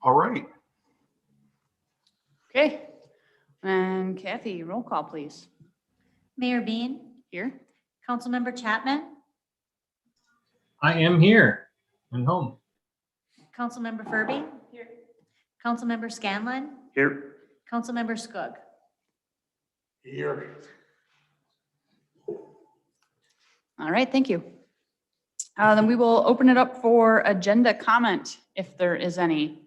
All right. Okay. And Kathy, roll call, please. Mayor Bean, Here. Councilmember Chapman, I am here and home. Councilmember Furby. Here. Councilmember Scanlon, Here. Councilmember Skug. Here. All right, thank you. Then we will open it up for agenda comment, if there is any.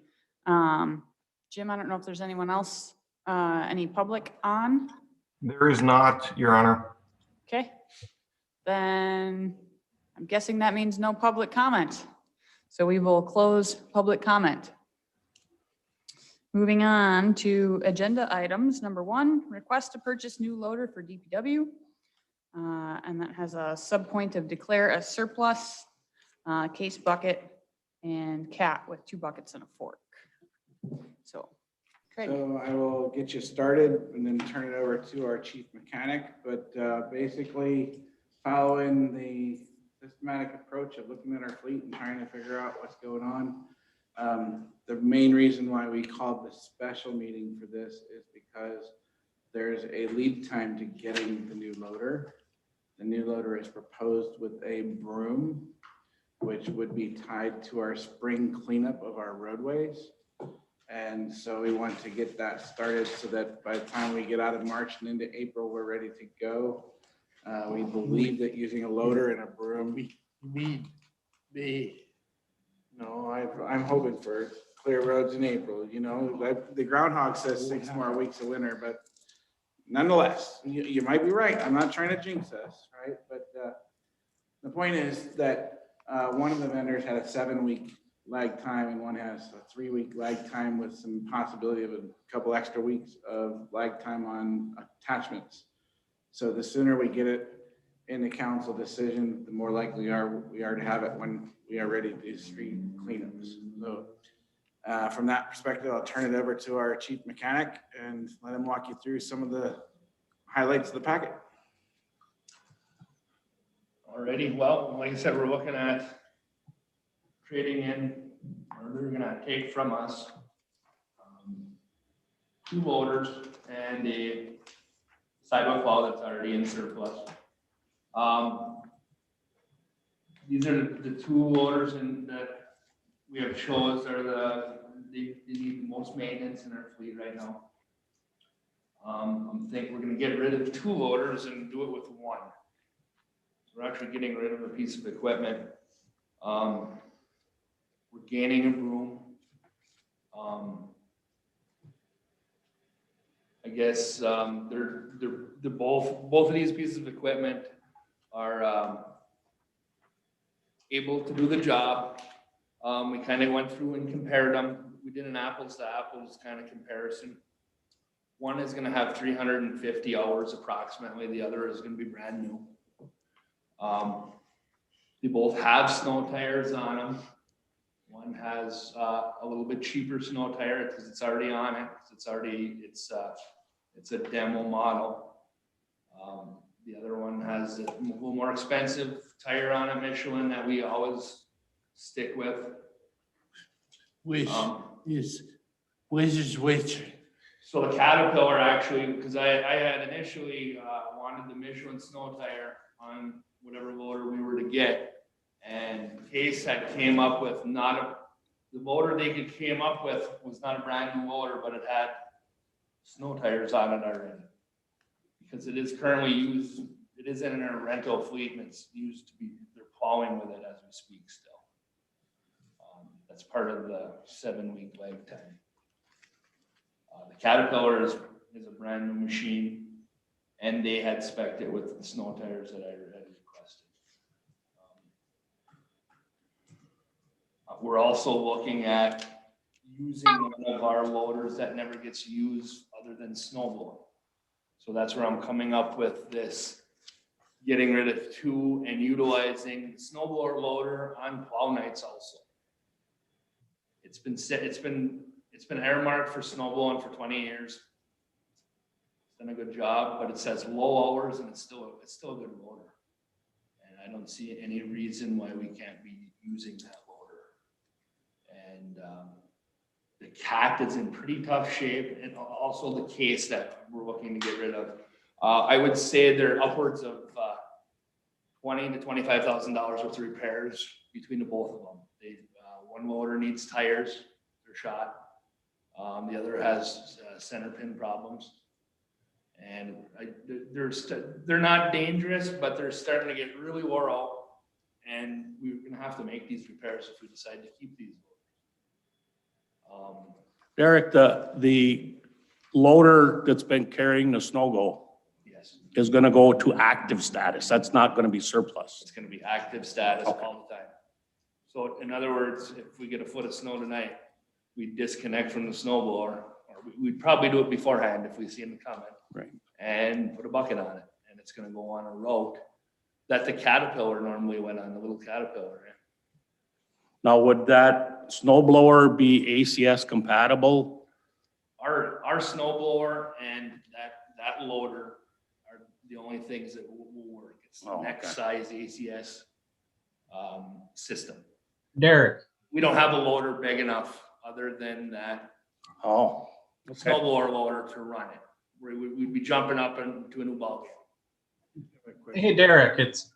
Jim, I don't know if there's anyone else, any public on? There is not, Your Honor. Okay. Then I'm guessing that means no public comment. So we will close public comment. Moving on to agenda items. Number 1, request to purchase new loader for DPW. And that has a subpoint of declare a surplus, case bucket, and cat with 2 buckets and a fork. So, Craig. So I will get you started and then turn it over to our chief mechanic, but basically following the systematic approach of looking at our fleet and trying to figure out what's going on. The main reason why we called this special meeting for this is because there's a lead time to getting the new loader. The new loader is proposed with a broom, which would be tied to our spring cleanup of our roadways. And so we want to get that started so that by the time we get out of March and into April, we're ready to go. We believe that using a loader and a broom. I'm hoping for clear roads in April, you know, like the groundhog says 6 more weeks of winter, but nonetheless, you might be right. I'm not trying to jinx us, right? But the point is that one of the vendors had a 7-week lag time and one has a 3-week lag time with some possibility of a couple extra weeks of lag time on attachments. So the sooner we get it in the council decision, the more likely we are to have it when we are ready to do street cleanups. So from that perspective, I'll turn it over to our chief mechanic and let him walk you through some of the highlights of the packet. Alrighty, well, like I said, we're looking at trading in, or they're gonna take from us 2 loaders and a sidewalk plow that's already in surplus. These are the 2 loaders that we have chose are they need the most maintenance in our fleet right now. I think we're gonna get rid of 2 loaders and do it with 1. So we're actually getting rid of a piece of equipment. We're gaining a broom. I guess they're both of these pieces of equipment are able to do the job. We kind of went through and compared them. We did an apples to apples kind of comparison. One is going to have 350 hours approximately. The other is going to be brand new. They both have snow tires on them. One has a little bit cheaper snow tire because it's already on it. It's a demo model. The other one has a little more expensive tire on it, Michelin, that we always stick with. Which? So the Caterpillar actually, because I had initially wanted the Michelin snow tire on whatever loader we were to get, and Case had came up with the loader they came up with was not a brand new loader, but it had snow tires on it already. Because it is currently used, it is in a rental fleet and it's used to be, they're plowing with it as we speak still. That's part of the 7-week lag time. The Caterpillar is a brand new machine, and they had spec'd it with the snow tires that I had requested. We're also looking at using one of our loaders that never gets used other than snowblowing. So that's where I'm coming up with this, getting rid of 2 and utilizing the snowblower loader on plow nights also. It's been earmarked for snowblowing for 20 years. It's done a good job, but it says low hours and it's still a good loader. And I don't see any reason why we can't be using that loader. And the cat is in pretty tough shape, and also the case that we're looking to get rid of. I would say they're upwards of $20,000 to $25,000 worth of repairs between the both of them. One loader needs tires, they're shot. The other has center pin problems. And they're not dangerous, but they're starting to get really wore out. And we're gonna have to make these repairs if we decide to keep these loaders. Derek, the loader that's been carrying the snow go Yes, is gonna go to active status. That's not gonna be surplus. it's gonna be active status Okay. all the time. So in other words, if we get a foot of snow tonight, we disconnect from the snow blower, or we'd probably do it beforehand if we see them coming. Right. And put a bucket on it, and it's gonna go on a route that the Caterpillar normally went on, the little Caterpillar. Now, would that snow blower be ACS compatible? Our snow blower and that loader are the only things that will work. It's the Oh, next okay. size ACS system. Derek, We don't have a loader big enough other than that Oh, snow okay. blower loader to run it. We'd be jumping up into a new ballgame. hey Derek, it's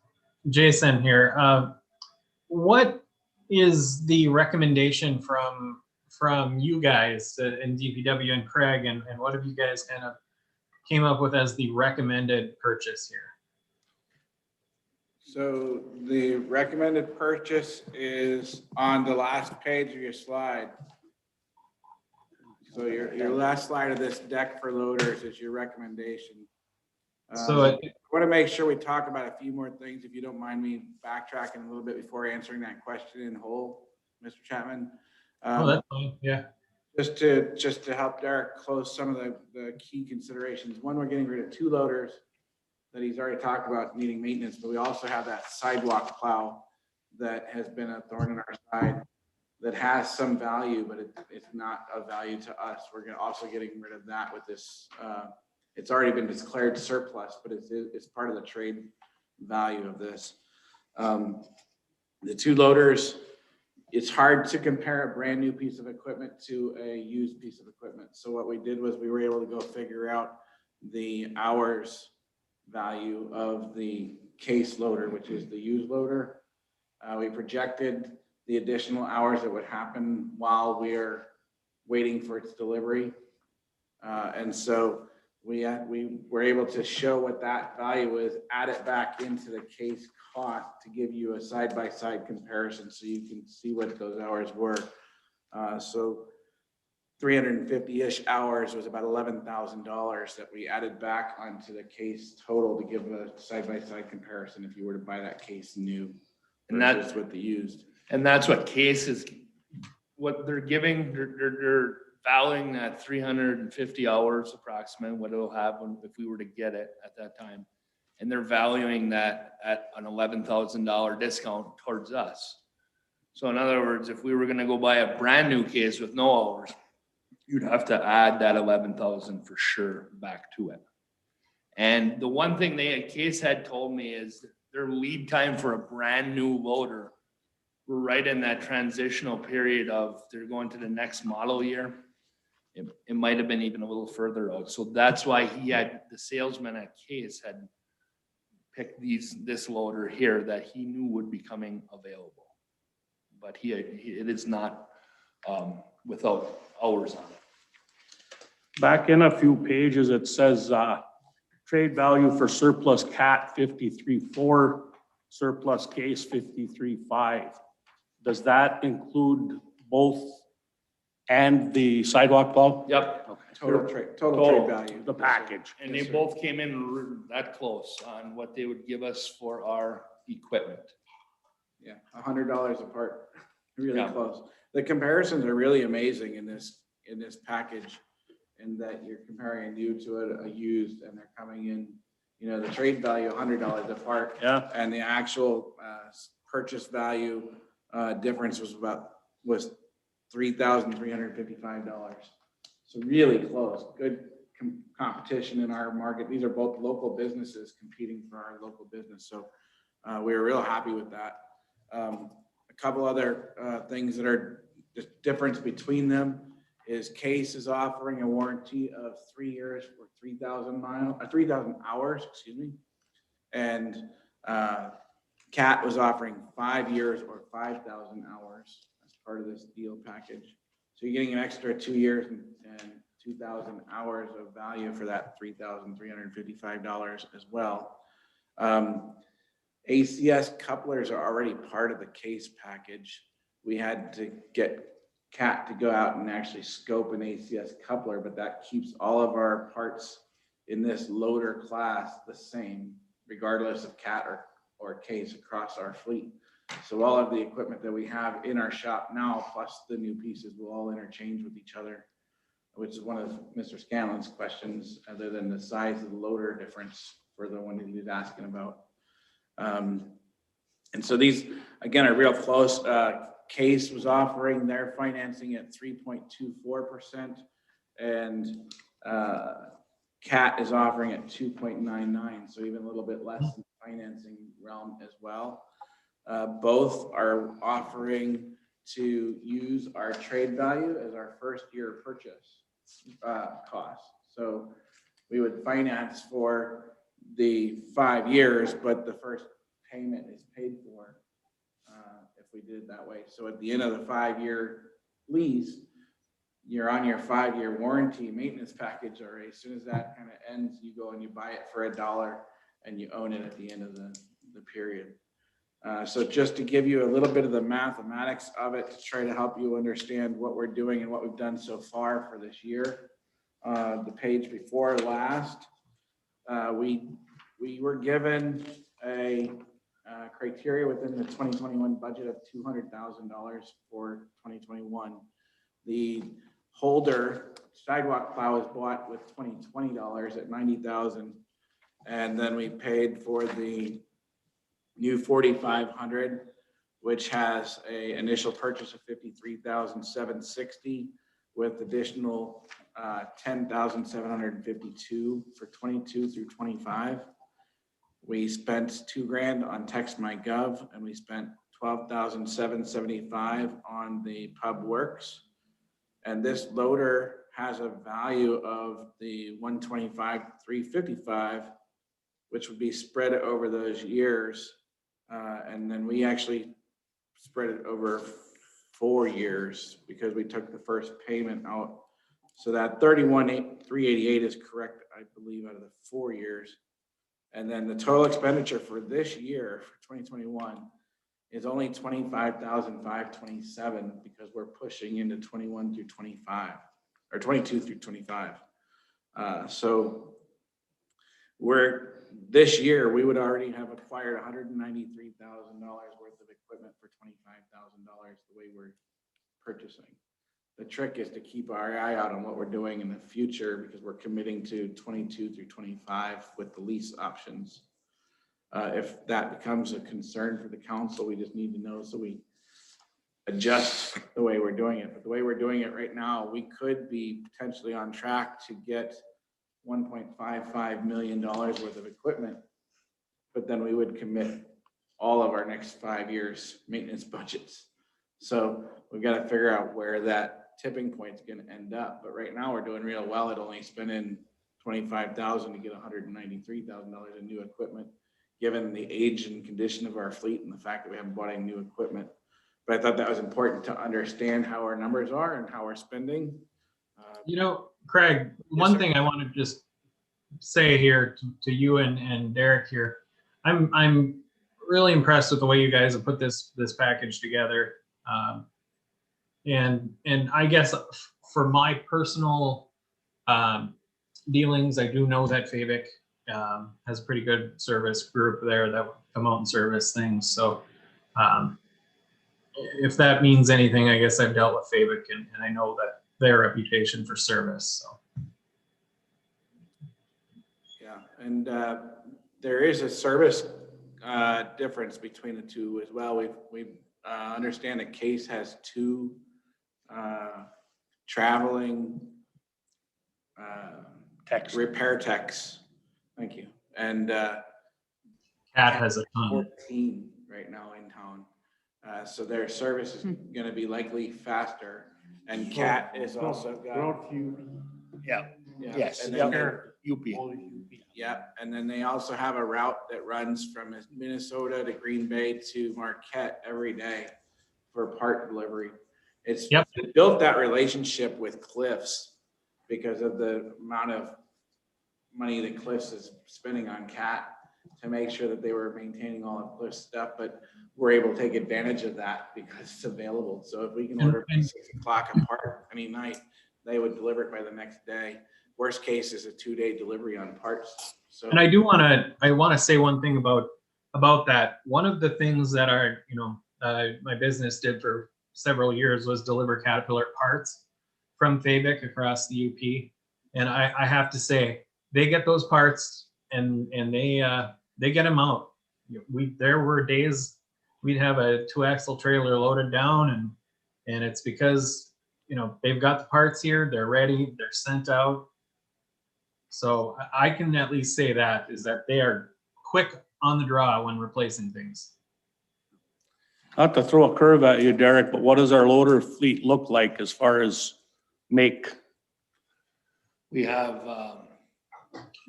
Jason here. What is the recommendation from you guys in DPW and Craig, and what have you guys kind of came up with as the recommended purchase here? So the recommended purchase is on the last page of your slide. So your last slide of this deck for loaders is your recommendation. So I want to make sure we talk about a few more things, if you don't mind me backtracking a little bit before answering that question in whole, Mr. Chapman. Oh, that's fine. Yeah. Just to help Derek close some of the key considerations. One, we're getting rid of 2 loaders that he's already talked about needing maintenance, but we also have that sidewalk plow that has been a thorn in our side that has some value, but it's not of value to us. We're also getting rid of that with this. It's already been declared surplus, but it's part of the trade value of this. The 2 loaders, it's hard to compare a brand new piece of equipment to a used piece of equipment. So what we did was we were able to go figure out the hours value of the case loader, which is the used loader. We projected the additional hours that would happen while we're waiting for its delivery. And so we were able to show what that value is, add it back into the case cost to give you a side-by-side comparison so you can see what those hours were. So 350-ish hours was about $11,000 that we added back onto the case total to give a side-by-side comparison if you were to buy that case new And versus with the used. And that's what case is, what they're giving, they're valuing that 350 hours approximately, what it'll have if we were to get it at that time. And they're valuing that at an $11,000 discount towards us. So in other words, if we were gonna go buy a brand new case with no hours, you'd have to add that 11,000 for sure back to it. And the one thing Case had told me is that their lead time for a brand new loader, we're right in that transitional period of they're going to the next model year. It might have been even a little further out. So that's why the salesman at Case had picked this loader here that he knew would be coming available. But it is not without hours on it. Back in a few pages, it says, trade value for surplus cat 53.4, surplus case 53.5. Does that include both and the sidewalk plow? Yep. Okay. Total trade value. The package. And Yes, they sir. both came in that close on what they would give us for our equipment. Yeah, $100 apart, really Yeah. close. The comparisons are really amazing in this package, in that you're comparing a new to a used, and they're coming in, the trade value $100 apart, Yeah, and the actual purchase value difference was $3,355. So really close. Good competition in our market. These are both local businesses competing for our local business. So we were real happy with that. A couple other things that are just difference between them is Case is offering a warranty of 3 years for 3,000 hours, excuse me. And Cat was offering 5 years or 5,000 hours as part of this deal package. So you're getting an extra 2 years and 2,000 hours of value for that $3,355 as well. ACS couplers are already part of the Case package. We had to get Cat to go out and actually scope an ACS coupler, but that keeps all of our parts in this loader class the same, regardless of Cat or Case across our fleet. So all of the equipment that we have in our shop now, plus the new pieces, will all interchange with each other, which is one of Mr. Scanlon's questions, other than the size of the loader difference for the one that he was asking about. And so these, again, are real close. Case was offering their financing at 3.24%, and Cat is offering at 2.99, so even a little bit less in the financing realm as well. Both are offering to use our trade value as our first year purchase cost. So we would finance for the 5 years, but the first payment is paid for if we did it that way. So at the end of the 5-year lease, you're on your 5-year warranty maintenance package, or as soon as that kind of ends, you go and you buy it for $1 and you own it at the end of the period. So just to give you a little bit of the mathematics of it to try to help you understand what we're doing and what we've done so far for this year. The page before last, we were given a criteria within the 2021 budget of $200,000 for 2021. The Holder sidewalk plow was bought with $20 at $90,000, and then we paid for the new 4,500, which has a initial purchase of $53,760 with additional 10,752 for 22 through 25. We spent $2,000 on Text My Gov, and we spent $12,775 on the Pub Works. And this loader has a value of the $125,355, which would be spread over those years. And then we actually spread it over 4 years because we took the first payment out. So that $31,388 is correct, I believe, out of the 4 years. And then the total expenditure for this year, for 2021, is only $25,527 because we're pushing into 21 through 25, or 22 through 25. So this year, we would already have acquired $193,000 worth of equipment for $25,000 the way we're purchasing. The trick is to keep our eye out on what we're doing in the future because we're committing to 22 through 25 with the lease options. If that becomes a concern for the council, we just need to know so we adjust the way we're doing it. But the way we're doing it right now, we could be potentially on track to get $1.55 million worth of equipment, but then we would commit all of our next 5 years maintenance budgets. So we've got to figure out where that tipping point is going to end up. But right now we're doing real well at only spending $25,000 to get $193,000 in new equipment, given the age and condition of our fleet and the fact that we haven't bought any new equipment. But I thought that was important to understand how our numbers are and how we're spending. You know, Craig, one sir. thing I want to just say here to you and Derek here, I'm really impressed with the way you guys have put this package together. And I guess for my personal dealings, I do know that Fabic has a pretty good service group there that will come out and service things. So if that means anything, I guess I've dealt with Fabic and I know that their reputation for service. So. Yeah, and there is a service difference between the two as well. We understand that Case has 2 traveling repair techs. Thank you. And Cat has a ton. 14 right now in town. So their service is going to be likely faster. And Cat is also got. Yeah. Yeah, Yes. and then UP. Yeah, and then they also have a route that runs from Minnesota to Green Bay to Marquette every day for part delivery. It's Yep. it built that relationship with Cliffs because of the amount of money that Cliffs is spending on Cat to make sure that they were maintaining all of Cliffs stuff, but we're able to take advantage of that because it's available. So if we can order by 6 o'clock a part any night, they would deliver it by the next day. Worst case is a 2-day delivery on parts. So And I want to say one thing about that. One of the things that my business did for several years was deliver Caterpillar parts from Fabic across the UP. And I have to say, they get those parts and they get them out. There were days we'd have a 2-axle trailer loaded down and it's because, they've got the parts here, they're ready, they're sent out. So I can at least say that is that they are quick on the draw when replacing things. Not to throw a curve at you, Derek, but what does our loader fleet look like as far as make? We have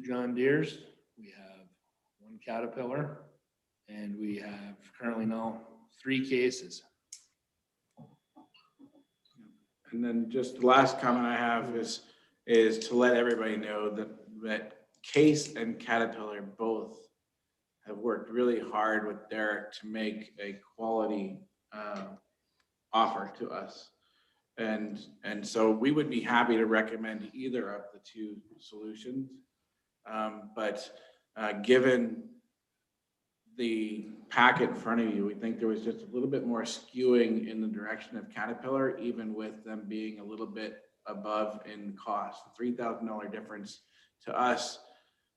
John Deere's, we have 1 Caterpillar, and we have currently now 3 cases. And then just the last comment I have is to let everybody know that Case and Caterpillar both have worked really hard with Derek to make a quality offer to us. And so we would be happy to recommend either of the 2 solutions. But given the packet in front of you, we think there was just a little bit more skewing in the direction of Caterpillar, even with them being a little bit above in cost. $3,000 difference to us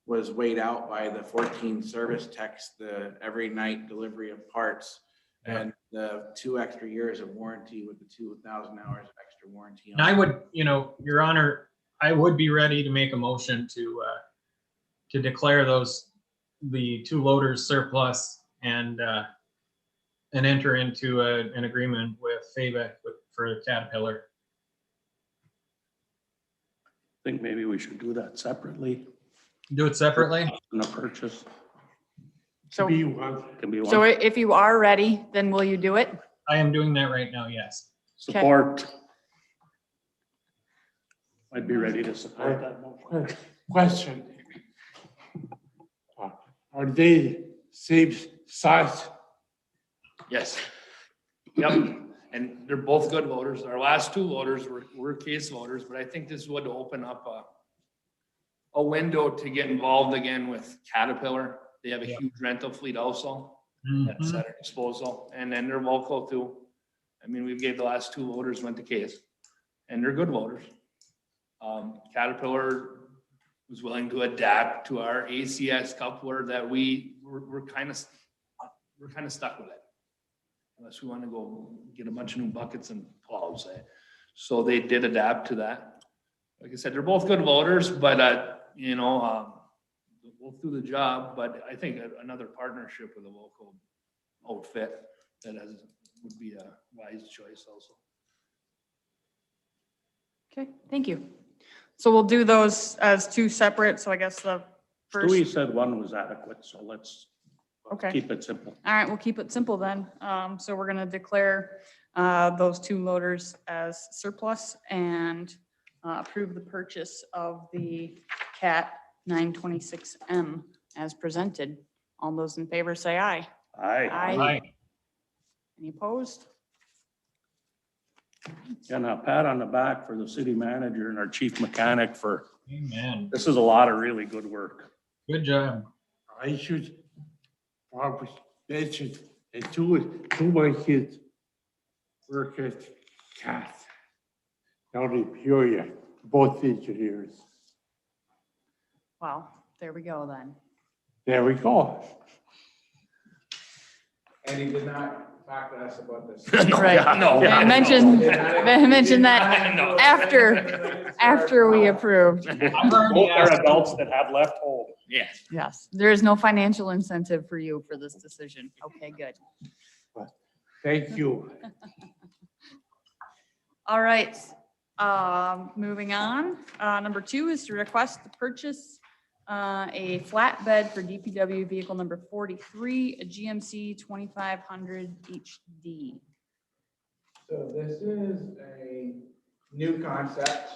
was weighed out by the 14 service techs, the every night delivery of parts, and the 2 extra years of warranty with the 2,000 hours of extra warranty. And I would, Your Honor, I would be ready to make a motion to declare the 2 loaders surplus and enter into an agreement with Fabic for Caterpillar. I think maybe we should do that separately Do it separately? in a purchase. So, Can be so one. if you are ready, then will you do it? I am doing that right now, yes. Support. I'd be ready to support that motion. Question. Are they same size? Yes. Yep. And they're both good loaders. Our last 2 loaders were case loaders, but I think this would open up a window to get involved again with Caterpillar. They have a huge rental fleet also that's at our disposal, and then they're local too. I mean, we gave the last 2 loaders went to case, and they're good loaders. Caterpillar was willing to adapt to our ACS coupler that we're kind of stuck with it. Unless we want to go get a bunch of new buckets and plows. So they did adapt to that. Like I said, they're both good loaders, but we'll do the job. But I think another partnership with a local outfit would be a wise choice also. Okay, thank you. So we'll do those as 2 separate. So I guess the first. Stewie said 1 was adequate, so let's Okay. keep it simple. All right, we'll keep it simple then. So we're gonna declare those 2 loaders as surplus and approve the purchase of the CAT 926M as presented. All those in favor say aye. Aye. Aye. Any opposed? And a pat on the back for the city manager and our chief mechanic for, Amen. this is a lot of really good work. Good job. I should probably mention that 2 of my kids work at CAT down in Peoria, both engineers. Well, there we go then. There we go. And he did not talk to us about this. Right. No. They mentioned that No. after we approved. I've already Both are asked, adults that have left home. Yes. Yes, there is no financial incentive for you for this decision. Okay, good. Thank you. All right, Moving on, number 2 is to request to purchase a flatbed for DPW vehicle number 43, a GMC 2500 HD. So this is a new concept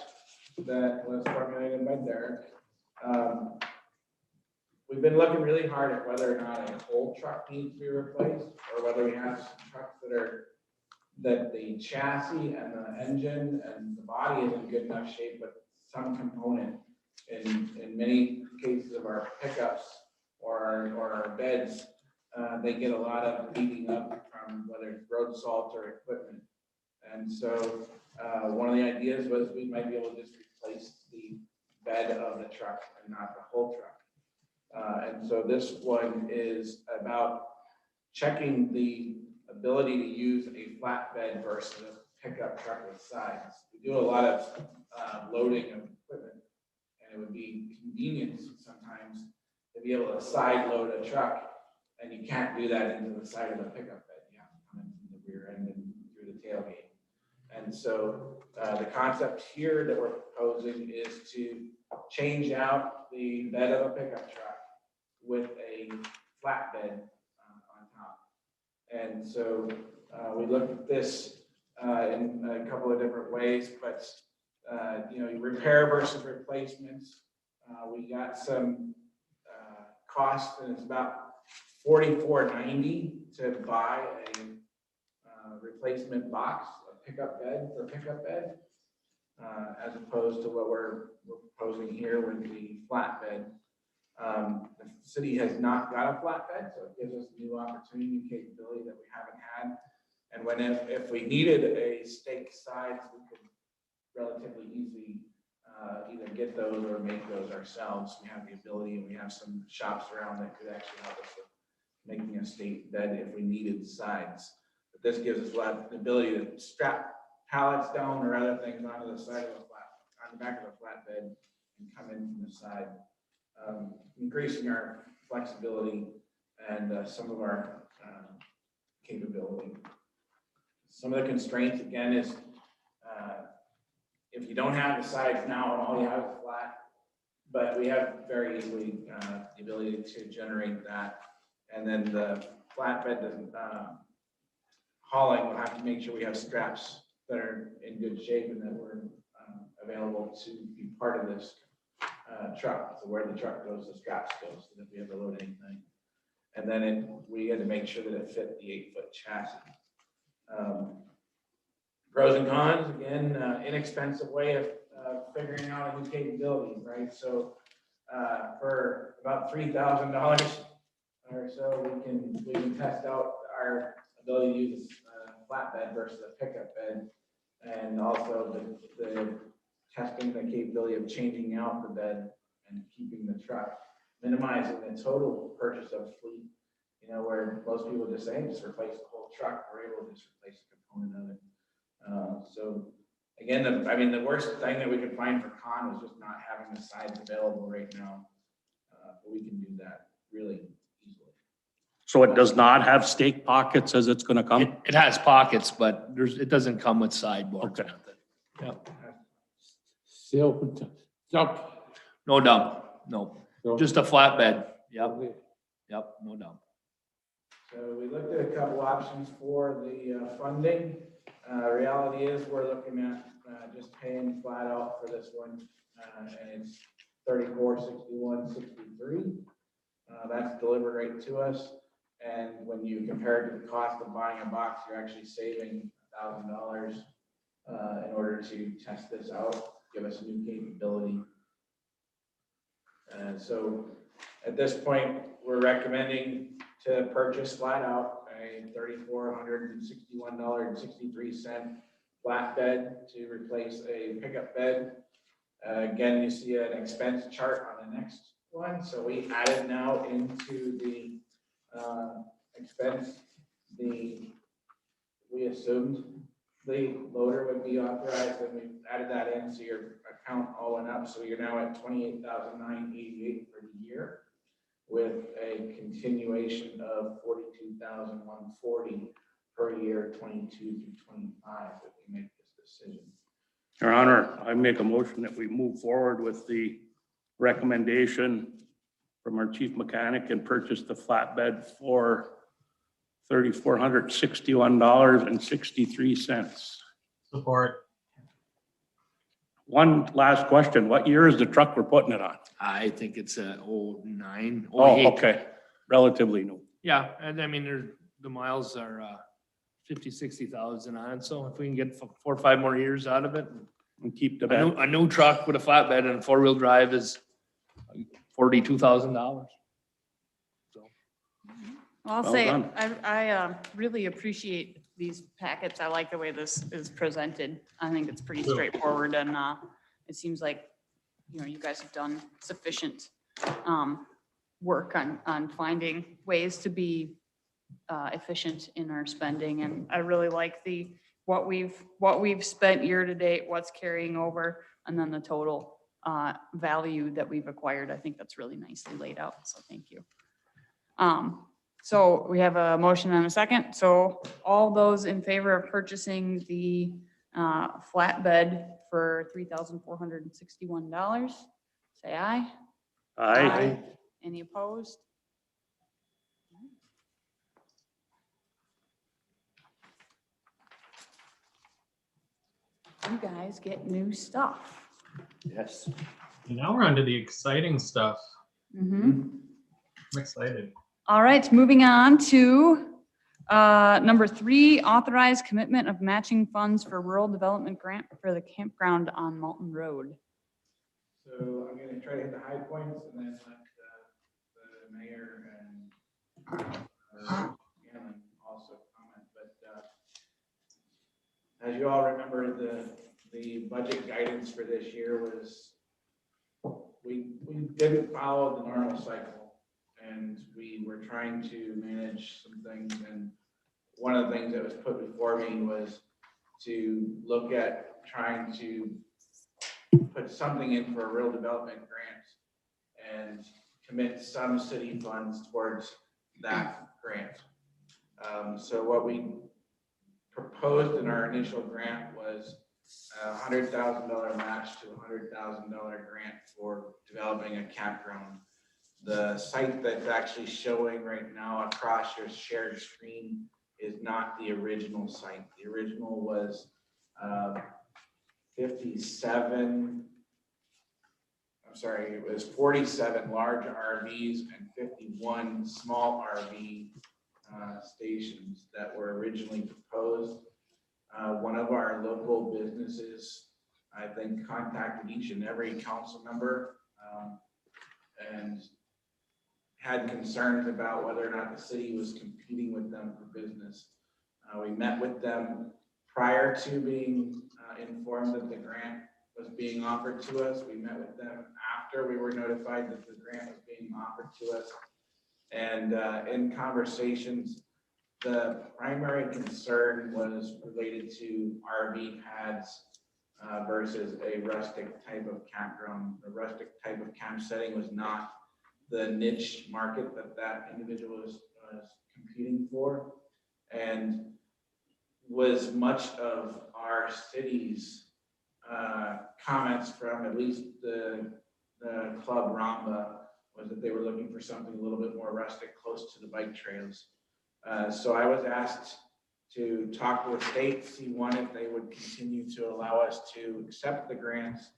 that was formulated by Derek. We've been looking really hard at whether or not a whole truck needs to be replaced, or whether we have some trucks that the chassis and the engine and the body is in good enough shape, but some component in many cases of our pickups or our beds, they get a lot of beating up from whether it's road salt or equipment. And so one of the ideas was we might be able to just replace the bed of the truck and not the whole truck. And so this one is about checking the ability to use a flatbed versus a pickup truck with sides. We do a lot of loading of equipment, and it would be convenient sometimes to be able to side load a truck, and you can't do that into the side of a pickup bed. You have to come in from the rear end and through the tailgate. And so the concept here that we're proposing is to change out the bed of a pickup truck with a flatbed on top. And so we looked at this in a couple of different ways, but repair versus replacements. We got some cost, and it's about $44.90 to buy a replacement box, a pickup bed for pickup bed, as opposed to what we're proposing here with the flatbed. The city has not got a flatbed, so it gives us new opportunity and capability that we haven't had. And if we needed a stake sides, we could relatively easily either get those or make those ourselves. We have the ability, and we have some shops around that could actually help us with making a stake bed if we needed sides. But this gives us the ability to strap pallets down or other things onto the side of on the back of the flatbed and come in from the side. Increasing our flexibility and some of our capability. Some of the constraints, again, is if you don't have the sides now and all you have is flat, but we have very easily the ability to generate that. And then the flatbed hauling, we'll have to make sure we have straps that are in good shape and that we're available to be part of this truck. So where the truck goes, the straps go, so that we ever load anything. And then we had to make sure that it fit the 8-foot chassis. Pros and cons, again, inexpensive way of figuring out a new capability, right? So for about $3,000 or so, we can test out our ability to use a flatbed versus a pickup bed, and also the testing the capability of changing out the bed and keeping the truck, minimizing the total purchase of fleet. Where most people just say, just replace the whole truck. We're able to just replace a component of it. So again, the worst thing that we could find for con was just not having the sides available right now. But we can do that really easily. So it does not have stake pockets as it's gonna come? It has pockets, but it doesn't come with sideboards. Okay. Yeah. Still, dump. No dump, no, just a flatbed. Yep, no dump. So we looked at a couple options for the funding. Reality is we're looking at just paying flat out for this one, and it's $34.61.63. That's delivered right to us, and when you compare it to the cost of buying a box, you're actually saving $1,000 in order to test this out, give us a new capability. And so at this point, we're recommending to purchase flat out a $3,461.63 flatbed to replace a pickup bed. Again, you see an expense chart on the next one. So we added now into the expense, we assumed the loader would be authorized, and we added that in, so your account all went up. So you're now at $28,988 for the year, with a continuation of $42,140 per year, 22 through 25, if we make this decision. Your Honor, I make a motion that we move forward with the recommendation from our chief mechanic and purchase the flatbed for $3,461.63. Support. One last question. What year is the truck we're putting it on? I think it's a 09, Oh, 08. okay. Relatively new. Yeah, and I mean, the miles are 50, 60,000 on it, so if we can get 4 or 5 more years out of it. And keep the A new truck with a flatbed and 4-wheel drive is $42,000. So, I'll Well say, done. I really appreciate these packets. I like the way this is presented. I think it's pretty straightforward and it seems like, you guys have done sufficient work on finding ways to be efficient in our spending. And I really like what we've spent year to date, what's carrying over, and then the total value that we've acquired. I think that's really nicely laid out. So thank you. So we have a motion and a second. So all those in favor of purchasing the flatbed for $3,461, say aye. Aye. Any opposed? You guys get new stuff. yes. And now we're on to the exciting stuff. Mhm. I'm excited. All right, moving on to number 3, authorized commitment of matching funds for rural development grant for the campground on Moulton Road. So I'm gonna try to hit the high points and then let the mayor and Scanlon also comment, but as you all remember, the budget guidance for this year was we didn't follow the normal cycle. And we were trying to manage some things, and one of the things that was put before me was to look at trying to put something in for a real development grant and commit some city funds towards that grant. So what we proposed in our initial grant was a $100,000 match to a $100,000 grant for developing a campground. The site that's actually showing right now across your shared screen is not the original site. The original was 47, I'm sorry, it was 47 large RVs and 51 small RV stations that were originally proposed. One of our local businesses, I think, contacted each and every council member and had concerns about whether or not the city was competing with them for business. We met with them prior to being informed that the grant was being offered to us. We met with them after we were notified that the grant was being offered to us. And in conversations, the primary concern was related to RV pads versus a rustic type of campground. The rustic type of camp setting was not the niche market that individual was competing for, and was much of our city's comments from at least the Club Ramba was that they were looking for something a little bit more rustic, close to the bike trails. So I was asked to talk to the state, see if they would continue to allow us to accept the grants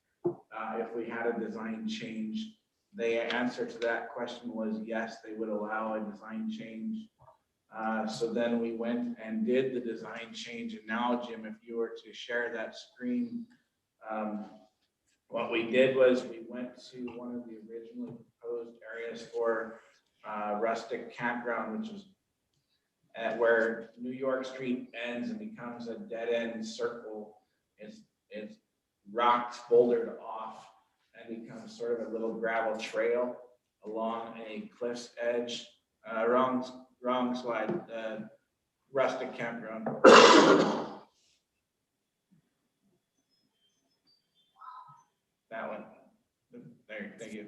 if we had a design change. The answer to that question was yes, they would allow a design change. So then we went and did the design change. And now, Jim, if you were to share that screen, what we did was we went to one of the originally proposed areas for rustic campground, which is at where New York Street ends and becomes a dead end circle. It's rocks bouldered off and becomes sort of a little gravel trail along a cliff's edge. Wrong slide. Rustic campground. That one. There, thank you.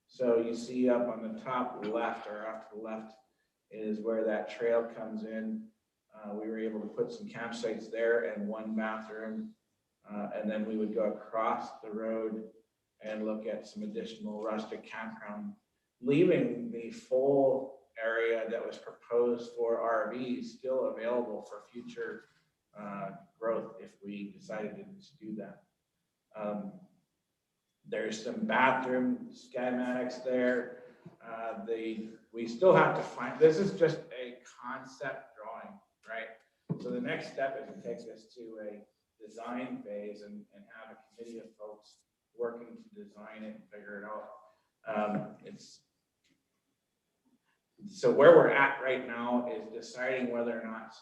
So you see up on the top left or off to the left is where that trail comes in. We were able to put some campsites there and one bathroom. And then we would go across the road and look at some additional rustic campground, leaving the full area that was proposed for RVs still available for future growth if we decided to do that. There's some bathroom schematics there. We still have to find, this is just a concept drawing, right? So the next step is to take this to a design phase and have a committee of folks working to design it and figure it out. So where we're at right now is deciding whether or not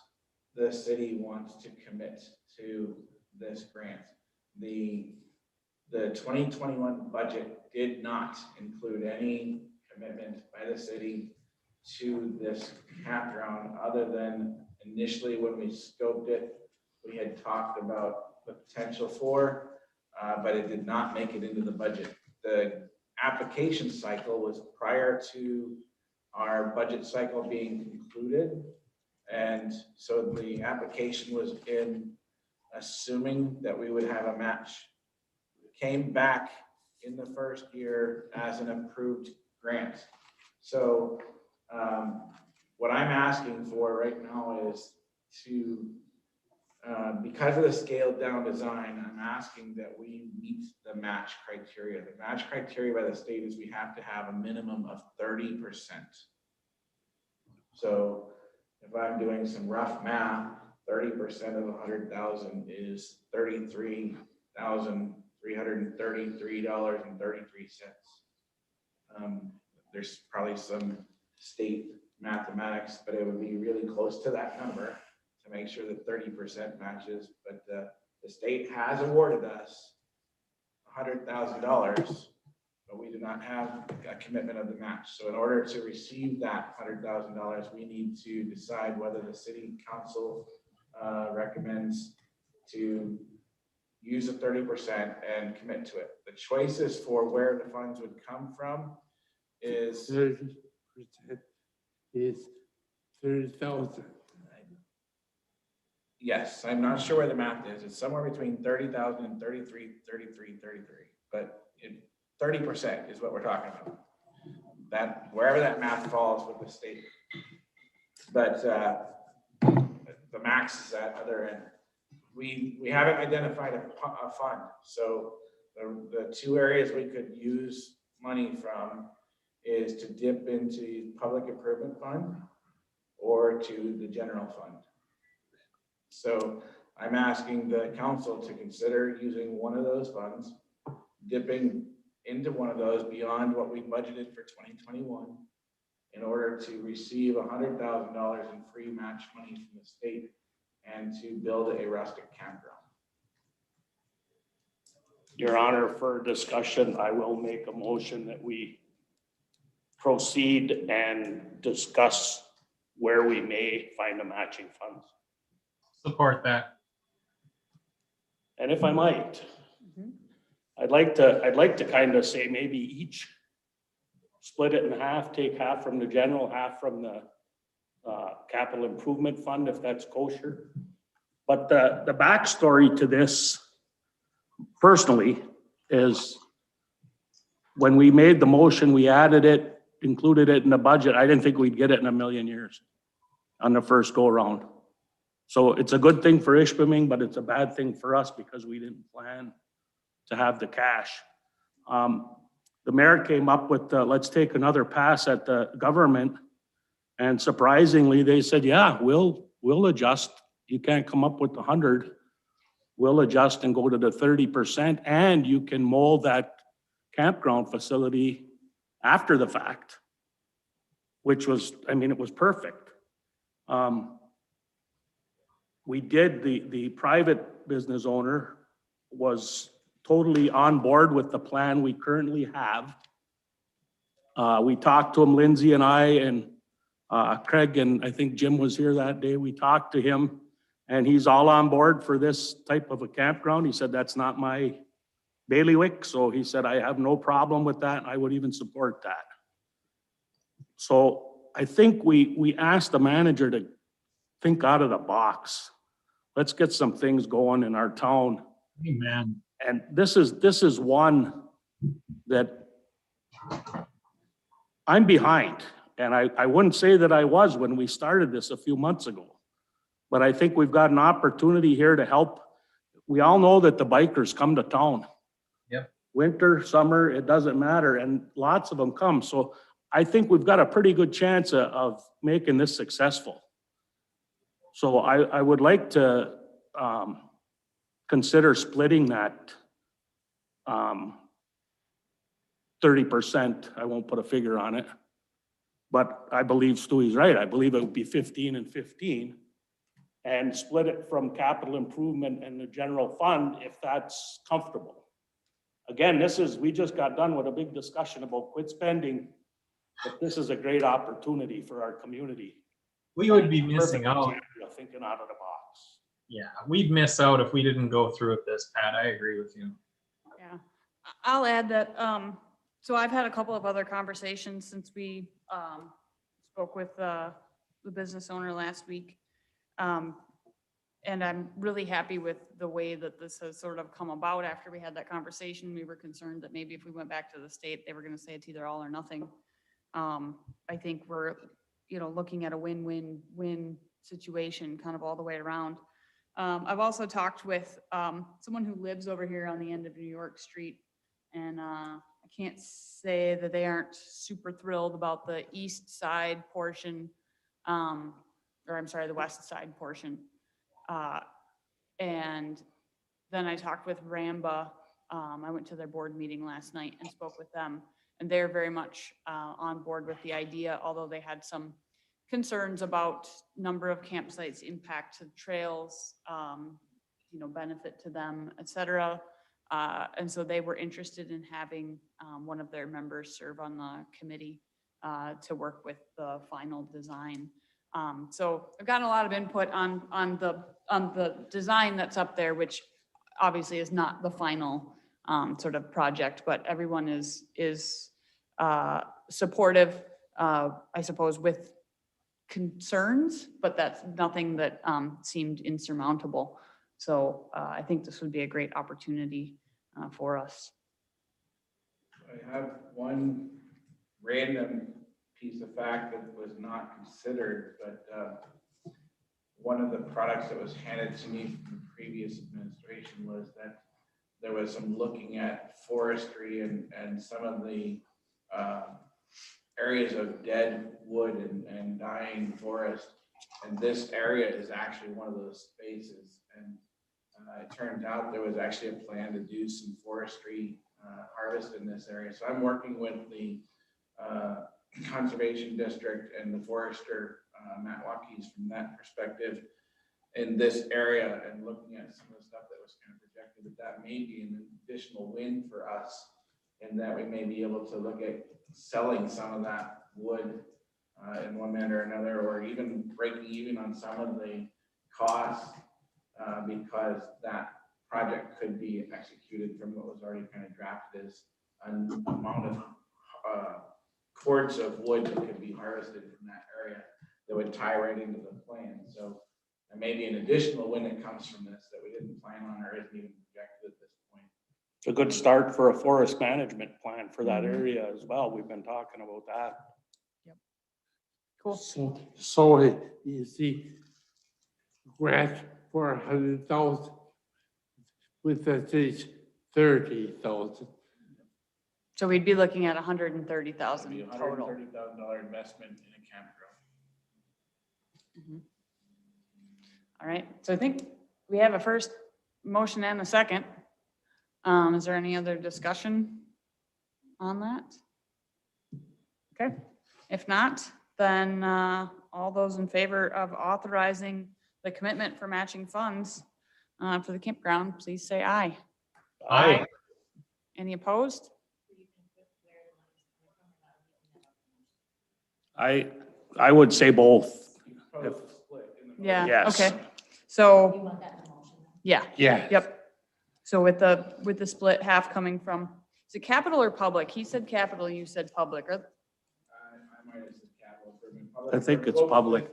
the city wants to commit to this grant. The 2021 budget did not include any commitment by the city to this campground, other than initially when we scoped it, we had talked about the potential for, but it did not make it into the budget. The application cycle was prior to our budget cycle being concluded. And so the application was in assuming that we would have a match. It came back in the first year as an approved grant. So what I'm asking for right now is to, because of the scaled down design, I'm asking that we meet the match criteria. The match criteria by the state is we have to have a minimum of 30%. So if I'm doing some rough math, 30% of 100,000 is $33,333.33. There's probably some state mathematics, but it would be really close to that number to make sure that 30% matches. But the state has awarded us $100,000, but we do not have a commitment of the match. So in order to receive that $100,000, we need to decide whether the city council recommends to use the 30% and commit to it. The choices for where the funds would come from is 30% is 30,000. yes, I'm not sure where the math is. It's somewhere between 30,000 and 33, but 30% is what we're talking about. That wherever that math falls with the state, but the max is at other end. We haven't identified a fund, so the two areas we could use money from is to dip into public improvement fund or to the general fund. So I'm asking the council to consider using one of those funds, dipping into one of those beyond what we budgeted for 2021 in order to receive $100,000 in free match money from the state and to build a rustic campground. Your Honor, for discussion, I will make a motion that we proceed and discuss where we may find the matching funds. Support that. And if I might, I'd like to kind of say maybe each split it in half, take half from the general, half from the capital improvement fund, if that's kosher. But the backstory to this personally is when we made the motion, we added it, included it in the budget. I didn't think we'd get it in a million years on the first go around. So it's a good thing for Ishpeming, but it's a bad thing for us because we didn't plan to have the cash. The mayor came up with, let's take another pass at the government. And surprisingly, they said, yeah, we'll adjust. You can't come up with the 100. We'll adjust and go to the 30%. And you can mold that campground facility after the fact, which was, I mean, it was perfect. We did, the private business owner was totally on board with the plan we currently have. We talked to him, Lindsay and I, and Craig, and I think Jim was here that day. We talked to him and he's all on board for this type of a campground. He said, that's not my bailiwick. So he said, I have no problem with that. I would even support that. So I think we asked the manager to think out of the box. Let's get some things going in our town Amen. And this is one that I'm behind. And I wouldn't say that I was when we started this a few months ago. But I think we've got an opportunity here to help. We all know that the bikers come to town. Yep. Winter, summer, it doesn't matter, and lots of them come. So I think we've got a pretty good chance of making this successful. So I would like to consider splitting that 30%. I won't put a figure on it. But I believe Stewie's right. I believe it would be 15 and 15. And split it from capital improvement and the general fund if that's comfortable. Again, we just got done with a big discussion about quit spending, but this is a great opportunity for our community. We would be missing out. Thinking out of the box. Yeah, we'd miss out if we didn't go through with this, Pat. I agree with you. Yeah, I'll add that, so I've had a couple of other conversations since we spoke with the business owner last week. And I'm really happy with the way that this has sort of come about after we had that conversation. We were concerned that maybe if we went back to the state, they were gonna say it's either all or nothing. I think we're, looking at a win-win-win situation kind of all the way around. I've also talked with someone who lives over here on the end of New York Street, and I can't say that they aren't super thrilled about the east side portion, or I'm sorry, the west side portion. And then I talked with Ramba. I went to their board meeting last night and spoke with them, and they're very much on board with the idea, although they had some concerns about number of campsites, impact to trails, benefit to them, et cetera. And so they were interested in having one of their members serve on the committee to work with the final design. So I've gotten a lot of input on the design that's up there, which obviously is not the final sort of project, but everyone is supportive, I suppose, with concerns, but that's nothing that seemed insurmountable. So I think this would be a great opportunity for us. I have one random piece of fact that was not considered, but one of the products that was handed to me from the previous administration was that there was some looking at forestry and some of the areas of dead wood and dying forest. And this area is actually one of those spaces. And it turns out there was actually a plan to do some forestry harvest in this area. So I'm working with the Conservation District and the forester, Matt Watkins, from that perspective in this area, and looking at some of the stuff that was kind of projected, that may be an additional win for us, and that we may be able to look at selling some of that wood in one manner or another, or even breaking even on some of the costs, because that project could be executed from what was already kind of drafted as an amount of cords of wood that could be harvested from that area that would tie right into the plan. So there may be an additional win that comes from this that we didn't plan on or isn't even projected at this point. It's a good start for a forest management plan for that area as well. We've been talking about that. Yep. Cool. So you see, grant for 100,000 with that is 30,000. So we'd be looking at It'd be $130,000 a total. $130,000 investment in a campground. Mhm. All right, so I think we have a first motion and a second. Is there any other discussion on that? Okay, if not, then all those in favor of authorizing the commitment for matching funds for the campground, please say aye. Aye. Any opposed? I would say both. Proposed split in the Yeah, Yes. okay. You So, want that in the motion? yeah, Yeah. yep. So with the split, half coming from, is it capital or public? He said capital, you said public. I might have said capital improvement. I think it's public.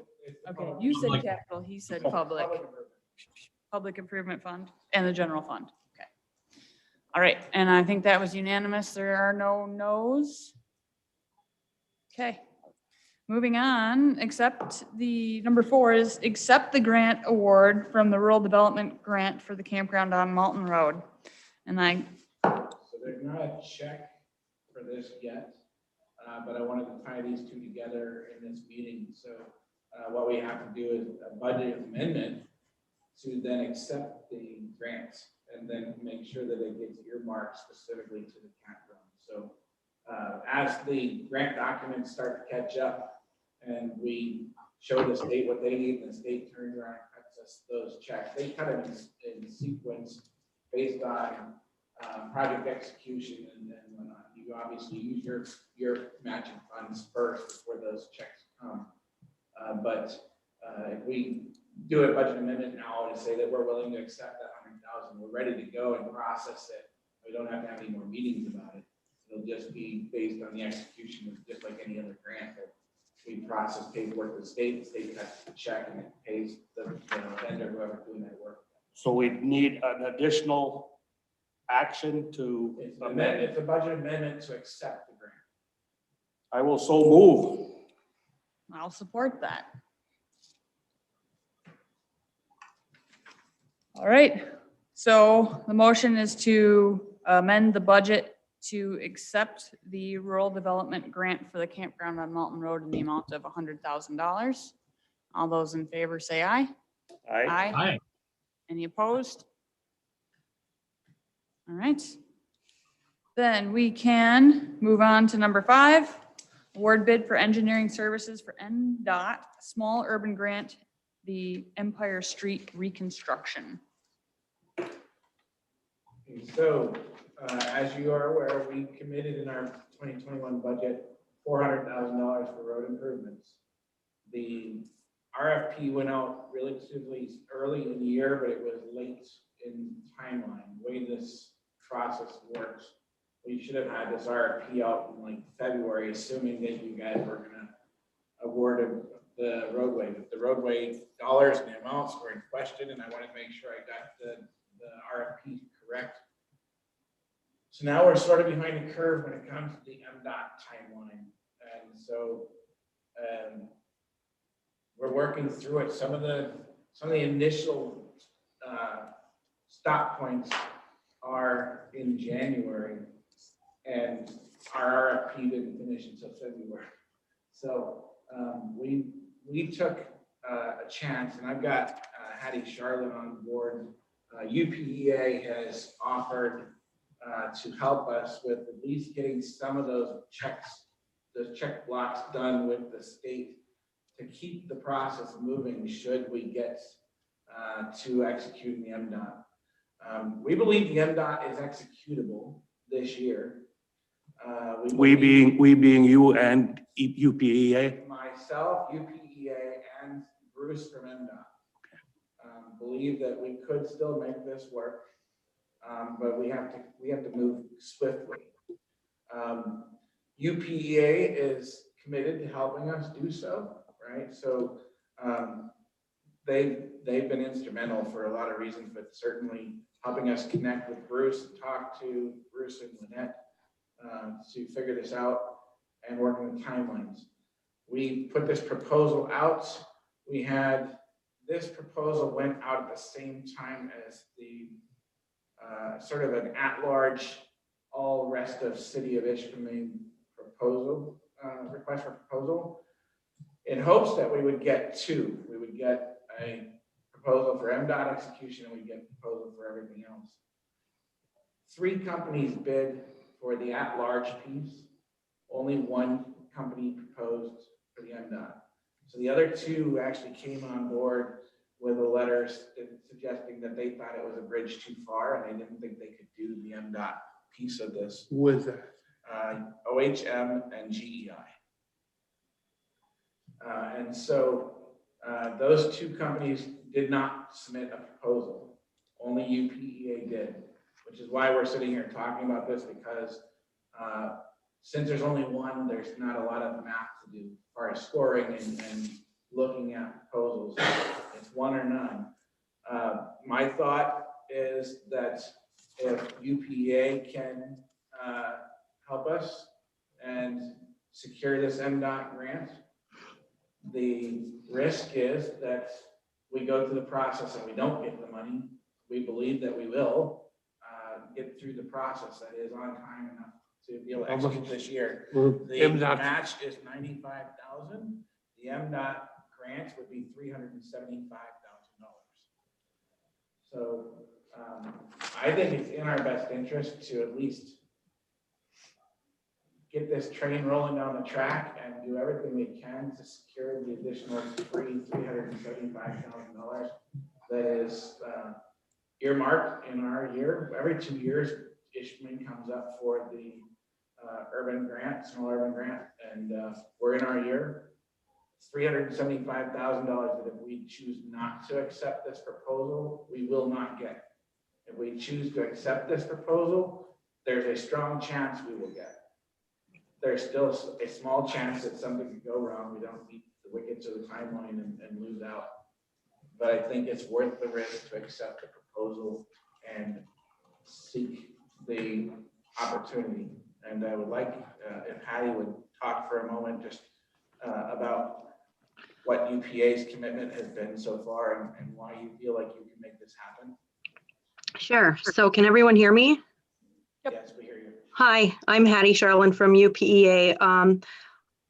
Okay, you said Public. capital, he said public. Public Improvement Fund and the general fund. All right, and I think that was unanimous. There are no no's. Okay. Moving on, number 4 is accept the grant award from the Rural Development Grant for the campground on Mountain Road. And So there's not a check for this yet, but I wanted to tie these two together in this meeting. So what we have to do is a budget amendment to then accept the grants and then make sure that it gets earmarked specifically to the campground. So as the grant documents start to catch up and we show the state what they need and the state turns around and cuts us those checks, they cut them in sequence based on project execution and whatnot. You obviously use your matching funds first before those checks come. But if we do a budget amendment now to say that we're willing to accept that 100,000, we're ready to go and process it. We don't have to have any more meetings about it. It'll just be based on the execution of just like any other grant that we process paperwork with the state cuts the check and it pays the vendor, whoever's doing that work. So we need an additional action to amend. It's a budget amendment to accept the grant. I will so move. I'll support that. All right, so the motion is to amend the budget to accept the rural development grant for the campground on Mountain Road in the amount of $100,000. All those in favor say aye. Aye. Aye. Any opposed? All right. Then we can move on to number 5, award bid for engineering services for NDOT Small Urban Grant, the Empire Street reconstruction. And so, as you are aware, we committed in our 2021 budget $400,000 for road improvements. The RFP went out relatively early in the year, but it was late in timeline. The way this process works, we should have had this RFP out in like February, assuming that you guys were going to award the roadway. But the roadway dollars and the amounts were in question, and I wanted to make sure I got the RFP correct. So now we're sort of behind the curve when it comes to the MDOT timeline. And so we're working through it. Some of the initial stop points are in January, and our RFP didn't finish until February. So we took a chance, and I've got Hattie Charlotte on board. UPEA has offered to help us with at least getting some of those check blocks done with the state to keep the process moving should we get to executing the MDOT. We believe the MDOT is executable this year. We being you and UPEA. Myself, UPEA, and Bruce from MDOT believe that we could still make this work, but we have to move swiftly. UPEA is committed to helping us do so, right? So they've been instrumental for a lot of reasons, but certainly helping us connect with Bruce, talk to Bruce and Lynette to figure this out and working with timelines. We put this proposal out. This proposal went out at the same time as the sort of an at-large, all rest of City of Ishpeming proposal, request for proposal, in hopes that we would get two. We would get a proposal for MDOT execution and we get a proposal for everything else. 3 companies bid for the at-large piece. Only 1 company proposed for the MDOT. So the other 2 actually came on board with a letter suggesting that they thought it was a bridge too far and they didn't think they could do the MDOT piece of this. With that. OHM and GEI. And so those 2 companies did not submit a proposal. Only UPEA did, which is why we're sitting here talking about this, because since there's only 1, there's not a lot of math to do as far as scoring and looking at proposals. It's 1 or none. My thought is that if UPA can help us and secure this MDOT grant. The risk is that we go through the process and we don't get the money. We believe that we will get through the process, that is on time enough to be able to execute this year. The MDOT. match is 95,000. The MDOT grant would be $375,000. So I think it's in our best interest to at least get this train rolling down the track and do everything we can to secure the additional $375,000 that is earmarked in our year. Every 2 years, Ishpeming comes up for the urban grant, small urban grant, and we're in our year. It's $375,000 that if we choose not to accept this proposal, we will not get. If we choose to accept this proposal, there's a strong chance we will get. There's still a small chance that something could go wrong. We don't meet the wickets or the timeline and lose out. But I think it's worth the risk to accept the proposal and seek the opportunity. And I would like if Hattie would talk for a moment just about what UPA's commitment has been so far and why you feel like you can make this happen. Sure. So can everyone hear me? Yep. Yes, we hear you. Hi, I'm Hattie Charlin from UPEA.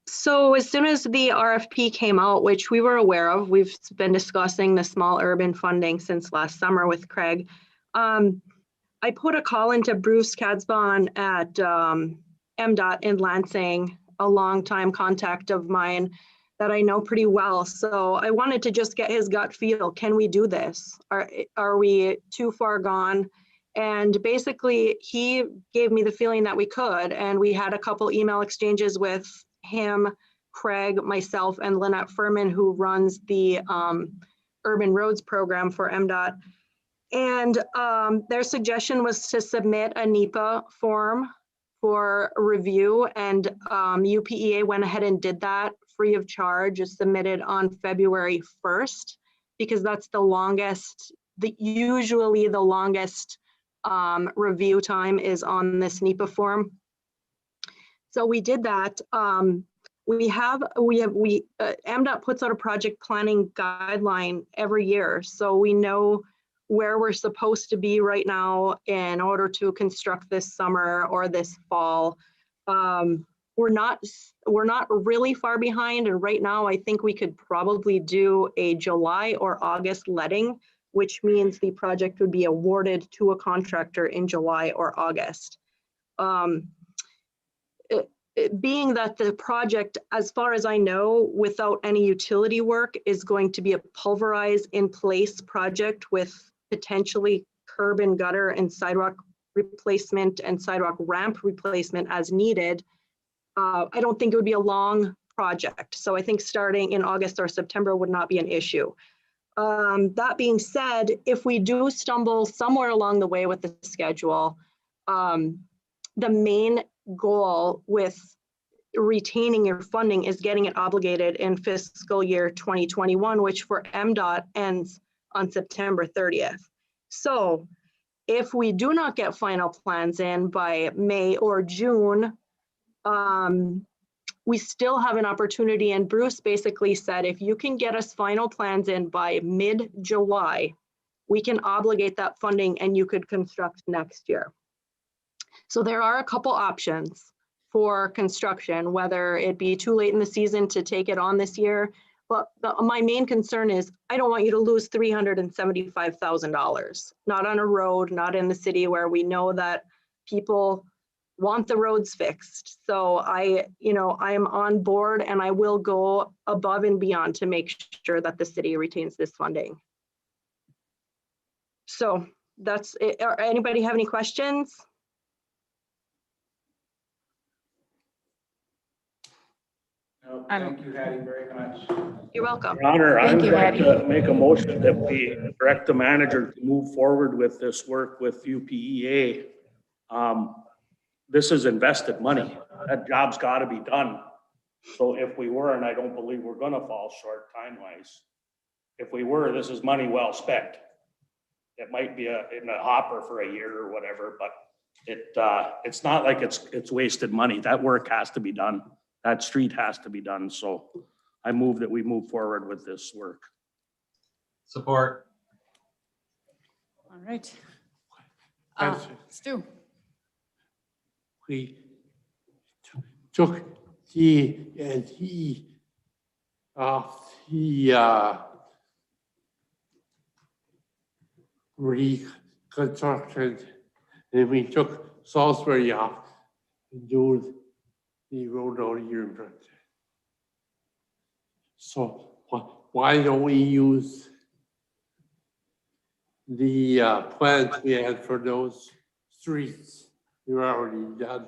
So as soon as the RFP came out, which we were aware of, we've been discussing the small urban funding since last summer with Craig. I put a call into Bruce Katzbahn at MDOT in Lansing, a longtime contact of mine that I know pretty well. So I wanted to just get his gut feel. Can we do this? Are we too far gone? And basically, he gave me the feeling that we could. And we had a couple email exchanges with him, Craig, myself, and Lynette Furman, who runs the Urban Roads Program for MDOT. And their suggestion was to submit a NEPA form for review. And UPEA went ahead and did that free of charge. It's submitted on February 1st, because that's the longest, usually the longest review time is on this NEPA form. So we did that. MDOT puts out a project planning guideline every year. So we know where we're supposed to be right now in order to construct this summer or this fall. We're not really far behind. And right now, I think we could probably do a July or August letting, which means the project would be awarded to a contractor in July or August. Being that the project, as far as I know, without any utility work, is going to be a pulverized in place project with potentially curb and gutter and sidewalk replacement and sidewalk ramp replacement as needed. I don't think it would be a long project. So I think starting in August or September would not be an issue. That being said, if we do stumble somewhere along the way with the schedule, the main goal with retaining your funding is getting it obligated in fiscal year 2021, which for MDOT ends on September 30th. So if we do not get final plans in by May or June, we still have an opportunity. And Bruce basically said, if you can get us final plans in by mid-July, we can obligate that funding and you could construct next year. So there are a couple options for construction, whether it be too late in the season to take it on this year. But my main concern is I don't want you to lose $375,000, not on a road, not in the city where we know that people want the roads fixed. So I am on board and I will go above and beyond to make sure that the city retains this funding. So that's it. Anybody have any questions? No, thank you, Hattie, very much. You're welcome. Your Honor, I Thank would you, like Hattie. to make a motion that we direct the manager to move forward with this work with UPEA. This is invested money. That job's got to be done. So if we were, and I don't believe we're going to fall short time-wise, if we were, this is money well spent. It might be in a hopper for a year or whatever, but it's not like it's wasted money. That work has to be done. That street has to be done. So I move that we move forward with this work. Support. All right. That's- Stu, We took the off the reconstruction, and we took Salisbury off and do the road out here in front. So why don't we use the plans we had for those streets? They're already done.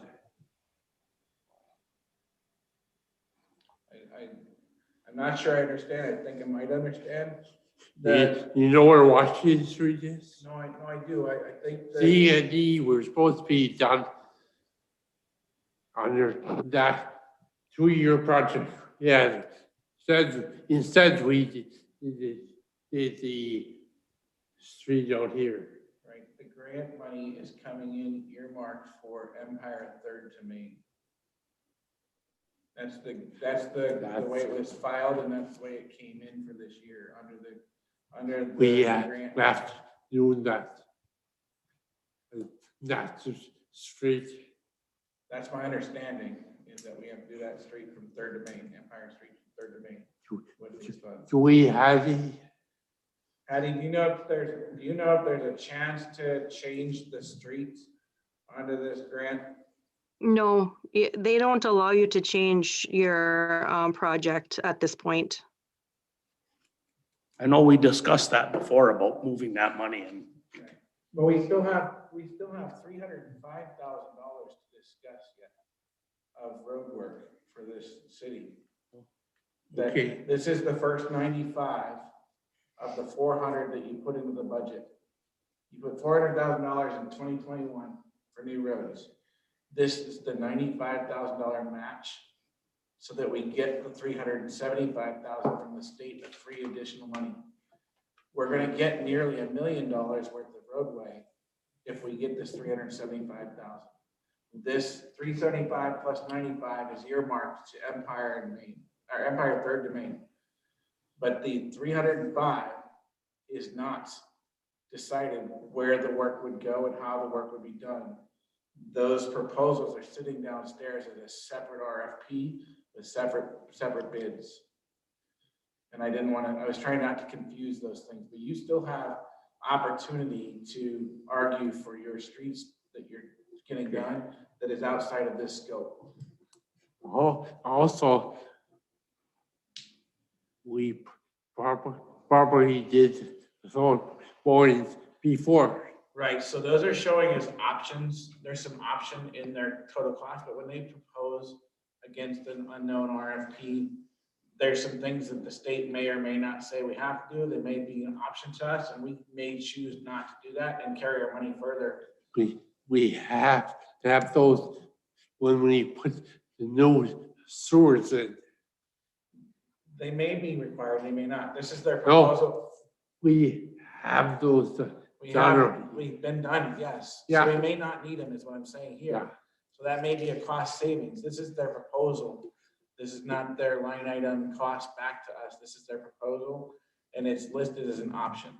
I'm not sure I understand. I think I might understand. You know where Washington Street is? No, I do. I think that. C and D were supposed to be done under that 2-year project. Yeah, instead we did the street out here. Right, the grant money is coming in earmarked for Empire 3rd to Main. That's the way it was filed, and that's the way it came in for this year under the We grant. left doing that. That's the street. That's my understanding, is that we have to do that street from 3rd to Main, Empire Street from 3rd to Main. with these funds. Do we have any? Patty, do you know if there's a chance to change the street under this grant? No, they don't allow you to change your project at this point. I know we discussed that before about moving that money in. But we still have $305,000 to discuss yet of road work for this city. Okay. This is the first 95 of the 400 that you put into the budget. You put $400,000 in 2021 for new roads. This is the $95,000 match so that we get the $375,000 from the state of free additional money. We're going to get nearly $1 million worth of roadway if we get this $375,000. This 375 plus 95 is earmarked to Empire and Main, or Empire 3rd to Main. But the 305 is not decided where the work would go and how the work would be done. Those proposals are sitting downstairs as a separate RFP with separate bids. And I was trying not to confuse those things, but you still have opportunity to argue for your streets that you're getting done that is outside of this scope. Oh, also, we probably did so borings before. Right, so those are showing as options. There's some option in their total cost, but when they propose against an unknown RFP, there's some things that the state may or may not say we have to do. They may be an option to us, and we may choose not to do that and carry our money further. We have to have those when we put the new sewers in. They may be required, they may not. This is their No. proposal. We have those done. We've been done, yes. Yeah. So we may not need them, is what I'm saying here. Yeah. So that may be a cost savings. This is their proposal. This is not their line item cost back to us. This is their proposal, and it's listed as an option.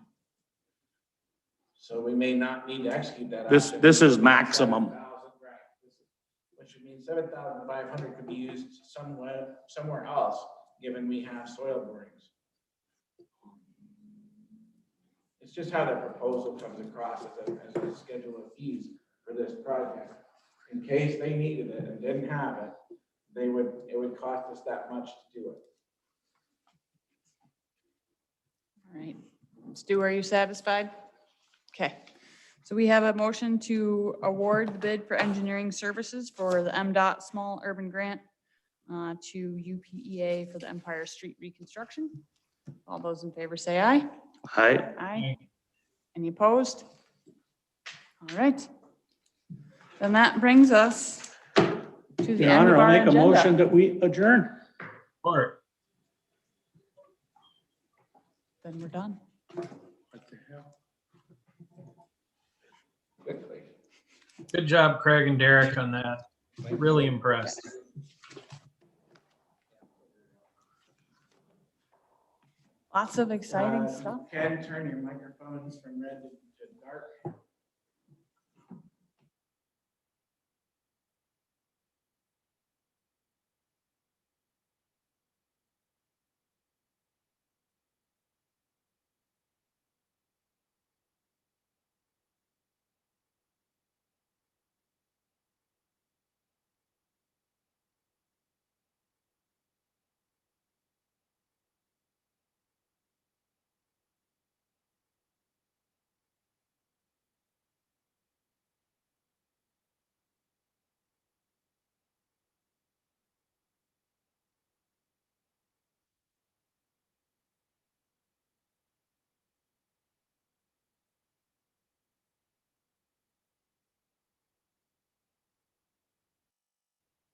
So we may not need to execute that. option. This is maximum. 7,000, right. Which would mean 7,500 could be used somewhere else, given we have soil borings. It's just how the proposal comes across as a schedule of fees for this project. In case they needed it and didn't have it, it would cost us that much to do it. all right. Stu, are you satisfied? Okay, so we have a motion to award the bid for engineering services for the MDOT Small Urban Grant to UPEA for the Empire Street reconstruction. All those in favor say aye. Aye. Aye. Any opposed? All right. Then that brings us to the Your end Honor, of our I'll make a motion agenda. that we adjourn. Support. Then we're done. What the hell? quickly. Good job, Craig and Derek, on that. Really impressed. Lots of exciting Uh, stuff. Ken, turn your microphones from red to dark.